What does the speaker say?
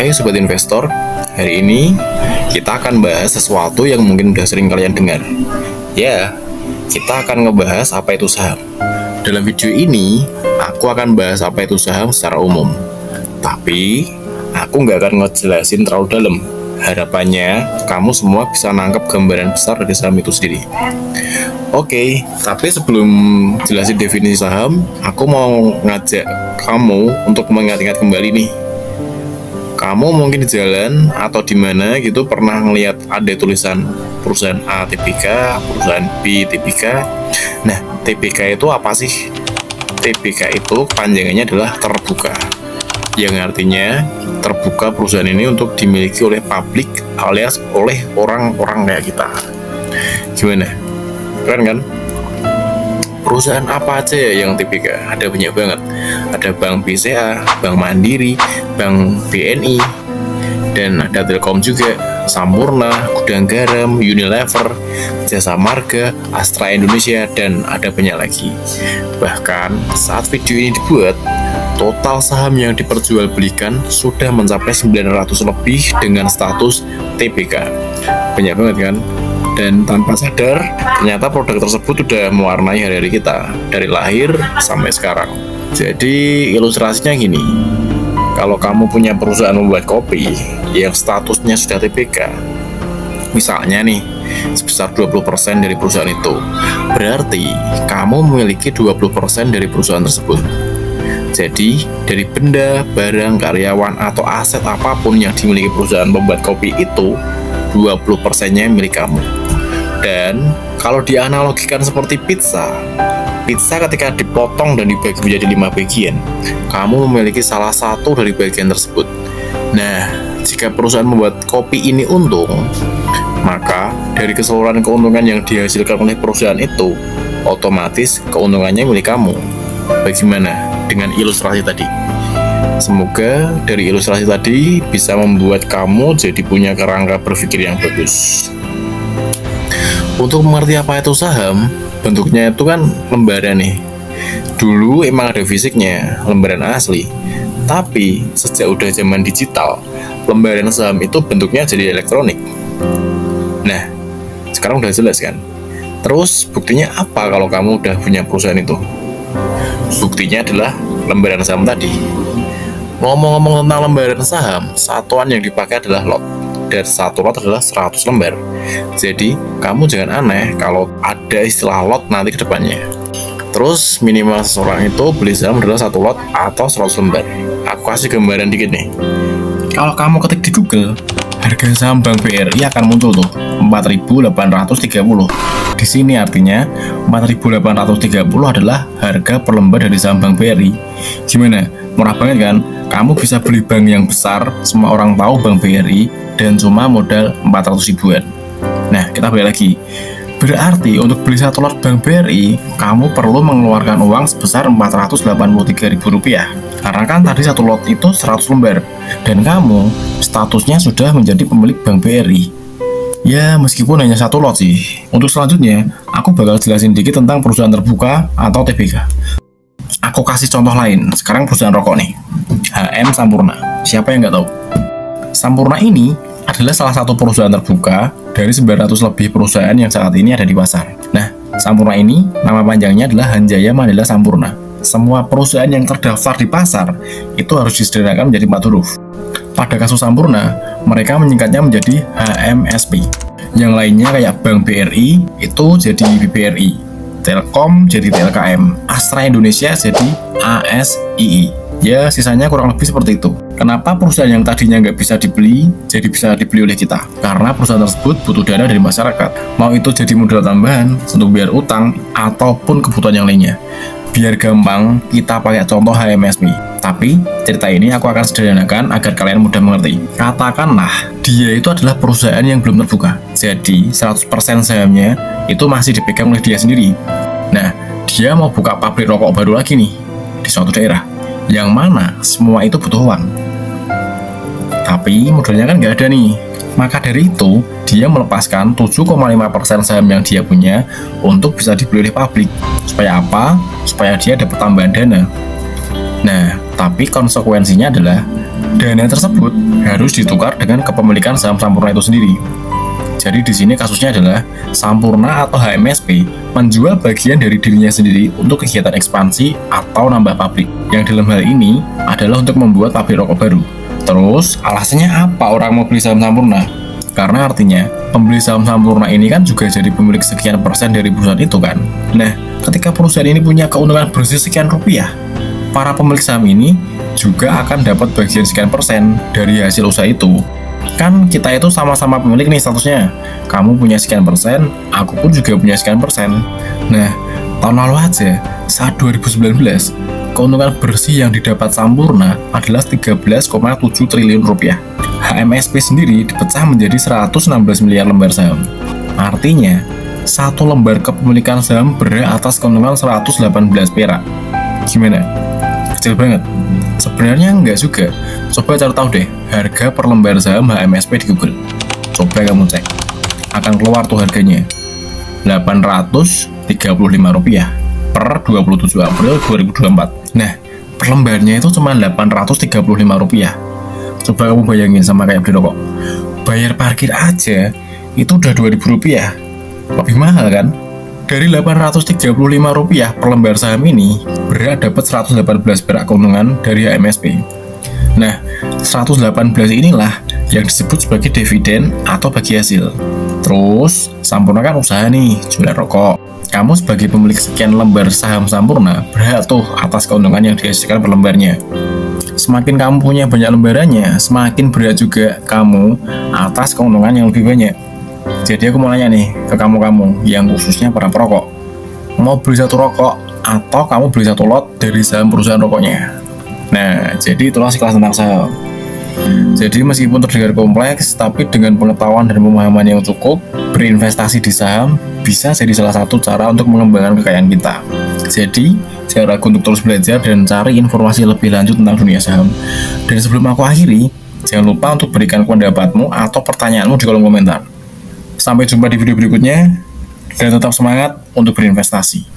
Hai sobat investor, hari ini kita akan bahas sesuatu yang mungkin udah sering kalian dengar. Ya, kita akan ngebahas apa itu saham. Dalam video ini, aku akan bahas apa itu saham secara umum. Tapi, aku nggak akan ngejelasin terlalu dalam. Harapannya, kamu semua bisa nangkep gambaran besar dari saham itu sendiri. Oke, tapi sebelum jelasin definisi saham, aku mau ngajak kamu untuk mengingat-ingat kembali nih. Kamu mungkin di jalan atau di mana gitu pernah ngelihat ada tulisan perusahaan A TBK, perusahaan B TBK. Nah, TBK itu apa sih? TBK itu panjangannya adalah terbuka, yang artinya terbuka perusahaan ini untuk dimiliki oleh publik alias oleh orang-orang kayak kita. Gimana? Keren kan? Perusahaan apa aja ya yang TBK? Ada banyak banget. Ada Bank BCA, Bank Mandiri, Bank BNI, dan ada Telkom juga, Sampurna, Gudang Garam, Unilever, Jasa Marga, Astra Indonesia, dan ada banyak lagi. Bahkan saat video ini dibuat, total saham yang diperjualbelikan sudah mencapai 900 lebih dengan status TBK. Banyak banget kan? Dan tanpa sadar, ternyata produk tersebut sudah mewarnai hari-hari kita, dari lahir sampai sekarang. Jadi ilustrasinya gini, kalau kamu punya perusahaan membuat kopi yang statusnya sudah TBK, misalnya nih, sebesar 20% dari perusahaan itu, berarti kamu memiliki 20% dari perusahaan tersebut. Jadi, dari benda, barang, karyawan, atau aset apapun yang dimiliki perusahaan pembuat kopi itu, 20%-nya milik kamu. Dan kalau dianalogikan seperti pizza ketika dipotong dan dibagi menjadi 5 bagian, kamu memiliki salah satu dari bagian tersebut. Nah, jika perusahaan membuat kopi ini untung, maka dari keseluruhan keuntungan yang dihasilkan oleh perusahaan itu, otomatis keuntungannya milik kamu. Bagaimana dengan ilustrasi tadi? Semoga dari ilustrasi tadi bisa membuat kamu jadi punya kerangka berpikir yang bagus. Untuk mengerti apa itu saham, bentuknya itu kan lembaran nih. Dulu emang ada fisiknya, lembaran asli. Tapi sejak udah zaman digital, lembaran saham itu bentuknya jadi elektronik. Nah, sekarang udah jelas kan? Terus buktinya apa kalau kamu udah punya perusahaan itu? Buktinya adalah lembaran saham tadi. Ngomong-ngomong tentang lembaran saham, satuan yang dipakai adalah lot. Dan satu lot adalah 100 lembar. Jadi, kamu jangan aneh kalau ada istilah lot nanti ke depannya. Terus, minimal seseorang itu beli saham adalah 1 lot atau 100 lembar. Aku kasih gambaran dikit nih. Kalau kamu ketik di Google, harga saham Bank BRI akan muncul tuh, 4.830. Di sini artinya 4.830 adalah harga per lembar dari saham Bank BRI. Gimana? Murah banget kan? Kamu bisa beli bank yang besar, semua orang tahu Bank BRI, dan cuma modal 400 ribuan. Nah, kita balik lagi. Berarti untuk beli satu lot Bank BRI, kamu perlu mengeluarkan uang sebesar Rp483.000. Karena kan tadi satu lot itu 100 lembar, dan kamu statusnya sudah menjadi pemilik Bank BRI. Ya, meskipun hanya satu lot sih. Untuk selanjutnya, aku bakal jelasin dikit tentang perusahaan terbuka atau TBK. Aku kasih contoh lain. Sekarang perusahaan rokok nih, HM Sampurna. Siapa yang nggak tahu? Sampurna ini adalah salah satu perusahaan terbuka dari 900 lebih perusahaan yang saat ini ada di pasar. Nah, Sampurna ini nama panjangnya adalah Hanjaya Mandala Sampurna. Semua perusahaan yang terdaftar di pasar itu harus disederhanakan menjadi 4 huruf. Pada kasus Sampurna, mereka menyingkatnya menjadi HMSP. Yang lainnya kayak Bank BRI itu jadi BBRI, Telkom jadi TLKM, Astra Indonesia jadi ASII. Ya, sisanya kurang lebih seperti itu. Kenapa perusahaan yang tadinya nggak bisa dibeli, jadi bisa dibeli oleh kita? Karena perusahaan tersebut butuh dana dari masyarakat. Mau itu jadi modal tambahan, untuk biar utang, ataupun kebutuhan yang lainnya. Biar gampang, kita pakai contoh HMSP. Tapi, cerita ini aku akan sederhanakan agar kalian mudah mengerti. Katakanlah, dia itu adalah perusahaan yang belum terbuka. Jadi, 100% sahamnya itu masih dipegang oleh dia sendiri. Nah, dia mau buka pabrik rokok baru lagi nih, di suatu daerah. Yang mana semua itu butuh uang. Tapi modalnya kan nggak ada nih. Maka dari itu, dia melepaskan 7,5% saham yang dia punya untuk bisa dibeli oleh publik. Supaya apa? Supaya dia dapat tambahan dana. Nah, tapi konsekuensinya adalah Dana tersebut harus ditukar dengan kepemilikan saham Sampurna itu sendiri. Jadi di sini kasusnya adalah Sampurna atau HMSP menjual bagian dari dirinya sendiri untuk kegiatan ekspansi atau nambah pabrik. Yang dalam hal ini adalah untuk membuat pabrik rokok baru. Terus alasannya apa orang mau beli saham Sampurna? Karena artinya pembeli saham Sampurna ini kan juga jadi pemilik sekian persen dari perusahaan itu kan. Nah, ketika perusahaan ini punya keuntungan bersih sekian rupiah, para pemilik saham ini juga akan dapat bagian sekian persen dari hasil usaha itu. Kan kita itu sama-sama pemilik nih statusnya. Kamu punya sekian persen, aku pun juga punya sekian persen. Nah, tahun lalu aja, saat 2019, keuntungan bersih yang didapat Sampurna adalah 13,7 triliun rupiah. HMSP sendiri dipecah menjadi 116 miliar lembar saham. Artinya, satu lembar kepemilikan saham berhak atas keuntungan 118 perak. Gimana? Kecil banget. Sebenarnya enggak juga. Coba cari tahu deh harga per lembar saham HMSP di Google. Coba kamu cek. Akan keluar tuh harganya. Rp835 per 27 April 2024. Nah, per lembarnya itu cuma Rp835. Coba kamu bayangin sama kayak beli rokok. Bayar parkir aja itu udah Rp2.000. Lebih mahal kan? Dari Rp835 per lembar saham ini berhak dapat 118 perak keuntungan dari HMSP. Nah, 118 inilah yang disebut sebagai dividen atau bagi hasil. Terus, Sampurna kan usaha nih, jualan rokok. Kamu sebagai pemilik sekian lembar saham Sampurna berhak tuh atas keuntungan yang dihasilkan per lembarnya. Semakin kamu punya banyak lembarannya, semakin berhak juga kamu atas keuntungan yang lebih banyak. Jadi aku mau nanya nih ke kamu-kamu yang khususnya para perokok. Mau beli satu rokok atau kamu beli satu lot dari saham perusahaan rokoknya? Nah, jadi itulah sekelas tentang saham. Jadi meskipun terdengar kompleks, tapi dengan pengetahuan dan pemahaman yang cukup, berinvestasi di saham bisa jadi salah satu cara untuk mengembangkan kekayaan kita. Jadi, jangan ragu untuk terus belajar dan cari informasi lebih lanjut tentang dunia saham. Dan sebelum aku akhiri, jangan lupa untuk berikan pendapatmu atau pertanyaanmu di kolom komentar. Sampai jumpa di video berikutnya, dan tetap semangat untuk berinvestasi.